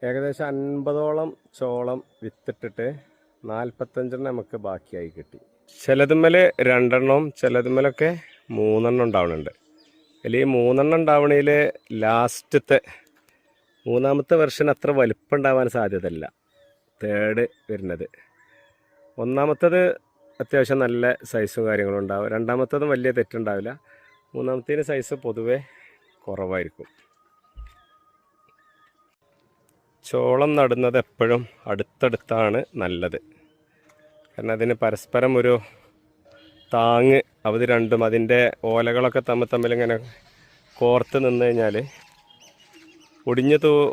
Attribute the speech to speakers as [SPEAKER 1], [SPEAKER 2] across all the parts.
[SPEAKER 1] ഏകദേശം 50ഓളം ചോളം വിത്തിട്ടിട്ട് 45 നമുക്ക് ബാക്കിയായി കിട്ടി. ചിലതുമ്മൽ 2 ചിലതുമ്മലൊക്കെ 3 ഉണ്ടാവുന്നുണ്ട്. അതിൽ ഈ 3 ഉണ്ടാവണതിൽ ലാസ്റ്റത്തെ 3ാമത്തെ വെർഷൻ അത്ര വലിപ്പം ഉണ്ടാവാൻ സാധ്യതയില്ല. തേർഡ് വരുന്നത് 1ാമത്തത് അത്യാവശ്യം നല്ല സൈസും കാര്യങ്ങളും ഉണ്ടാവും. 2ാമത്തതും വലിയ തെറ്റുണ്ടാവില്ല. 3ാമത്തേന് സൈസ് പൊതുവെ കുറവായിരിക്കും. ചോളം നടുന്നത് എപ്പോഴും അടുത്തടുത്താണ് നല്ലത്. കാരണം അതിന് പരസ്പരം ഒരു താങ്ങ് അവത് രണ്ടും അതിൻ്റെ ഓലകളൊക്കെ തമ്മിലിങ്ങനെ കോർത്ത് നിന്ന് കഴിഞ്ഞാൽ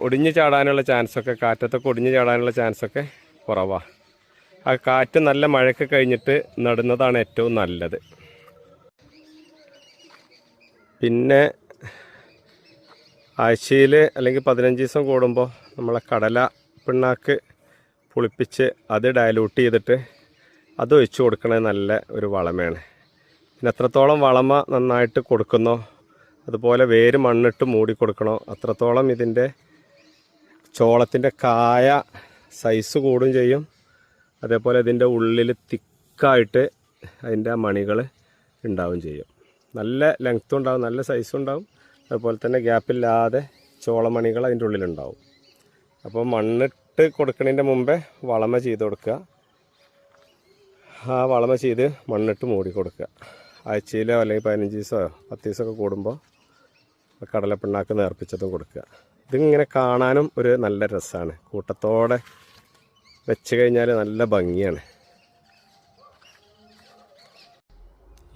[SPEAKER 1] ഒടിഞ്ഞു ചാടാനുള്ള ചാൻസൊക്കെ, കാറ്റത്തൊക്കെ ഒടിഞ്ഞു ചാടാനുള്ള ചാൻസൊക്കെ കുറവാണ്. ആ കാറ്റ് നല്ല മഴയൊക്കെ കഴിഞ്ഞിട്ട് നടുന്നതാണ് ഏറ്റവും നല്ലത്. പിന്നെ ആഴ്ചയിൽ അല്ലെങ്കിൽ 15 ദിവസം കൂടുമ്പോൾ നമ്മളെ കടല പിണ്ണാക്ക് പുളിപ്പിച്ച് അത് ഡയലൂട്ട് ചെയ്തിട്ട് അത് ഒഴിച്ച് കൊടുക്കണത് നല്ല ഒരു വളമയാണ്. പിന്നെ എത്രത്തോളം വളമ നന്നായിട്ട് കൊടുക്കുന്നോ, അതുപോലെ വേര് മണ്ണിട്ട് മൂടി കൊടുക്കണോ, അത്രത്തോളം ഇതിൻ്റെ ചോളത്തിൻ്റെ കായ സൈസ് കൂടും ചെയ്യും. അതേപോലെ ഇതിൻ്റെ ഉള്ളിൽ തിക്കായിട്ട് അതിൻ്റെ മണികൾ ഉണ്ടാവും ചെയ്യും. നല്ല ലെങ്ത്തും ഉണ്ടാവും, നല്ല സൈസും ഉണ്ടാവും. അതുപോലെ തന്നെ ഗ്യാപ്പില്ലാതെ ചോളമണികൾ അതിൻ്റെ ഉള്ളിലുണ്ടാവും. അപ്പോൾ മണ്ണിട്ട് കൊടുക്കുന്നതിൻ്റെ മുമ്പേ വളമ ചെയ്ത് കൊടുക്കുക. ആ വളമ ചെയ്ത് മണ്ണിട്ട് മൂടി കൊടുക്കുക. ആഴ്ചയിലോ അല്ലെങ്കിൽ 15 ദിവസമോ 10 ദിവസമൊക്കെ കൂടുമ്പോൾ കടലപ്പിണ്ണാക്ക് നേർപ്പിച്ചതും കൊടുക്കുക. ഇതിങ്ങനെ കാണാനും ഒരു നല്ല രസമാണ്. കൂട്ടത്തോടെ വെച്ച് കഴിഞ്ഞാൽ നല്ല ഭംഗിയാണ്.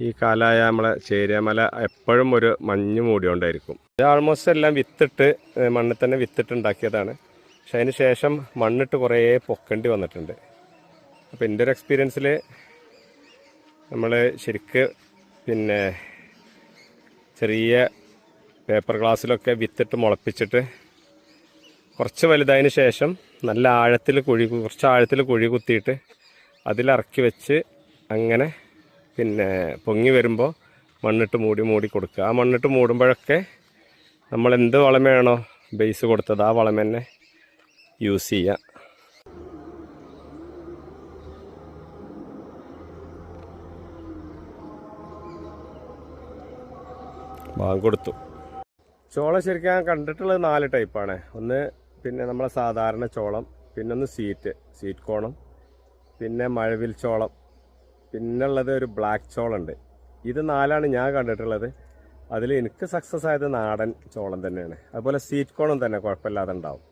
[SPEAKER 1] ഈ കാലമായ നമ്മളെ ചേരിയമല എപ്പോഴും ഒരു മഞ്ഞ് മൂടിയോണ്ടായിരിക്കും. ഇത് ആൾമോസ്റ്റ് എല്ലാം വിത്തിട്ട് മണ്ണിൽ തന്നെ വിത്തിട്ടുണ്ടാക്കിയതാണ്. പക്ഷെ അതിന് ശേഷം മണ്ണിട്ട് കുറേ പൊക്കേണ്ടി വന്നിട്ടുണ്ട്. അപ്പോൾ എൻ്റെ ഒരു എക്സ്പീരിയൻസിൽ നമ്മൾ ശരിക്ക് പിന്നെ ചെറിയ പേപ്പർ ഗ്ലാസ്സിലൊക്കെ വിത്തിട്ട് മുളപ്പിച്ചിട്ട് കുറച്ച് വലുതായതിന് ശേഷം നല്ല ആഴത്തിൽ കുറച്ച് ആഴത്തിൽ കുഴി കുത്തിയിട്ട് അതിലിറക്കി വെച്ച് അങ്ങനെ പിന്നെ പൊങ്ങി വരുമ്പോൾ മണ്ണിട്ട് മൂടി കൊടുക്കുക. ആ മണ്ണിട്ട് മൂടുമ്പോഴൊക്കെ നമ്മൾ എന്ത് വളമയാണോ ബേസ് കൊടുത്തത് ആ വളം തന്നെ യൂസ് ചെയ്യുക. ബാങ്ക് കൊടുത്തു. ചോളം ശരിക്കും ഞാൻ കണ്ടിട്ടുള്ളത് 4 ടൈപ്പാണ്. ഒന്ന് പിന്നെ നമ്മളെ സാധാരണ ചോളം, പിന്നെ ഒന്ന് സ്വീറ്റ് കോണം, പിന്നെ മഴവിൽ ചോളം, പിന്നുള്ളത് ഒരു ബ്ലാക്ക് ചോളുണ്ട്. ഇത് 4ആണ് ഞാൻ കണ്ടിട്ടുള്ളത്. അതിൽ എനിക്ക് സക്സസ് ആയത് നാടൻ ചോളം തന്നെയാണ്. അതുപോലെ സ്വീറ്റ് കോണും തന്നെ കുഴപ്പമില്ലാതെ ഉണ്ടാവും.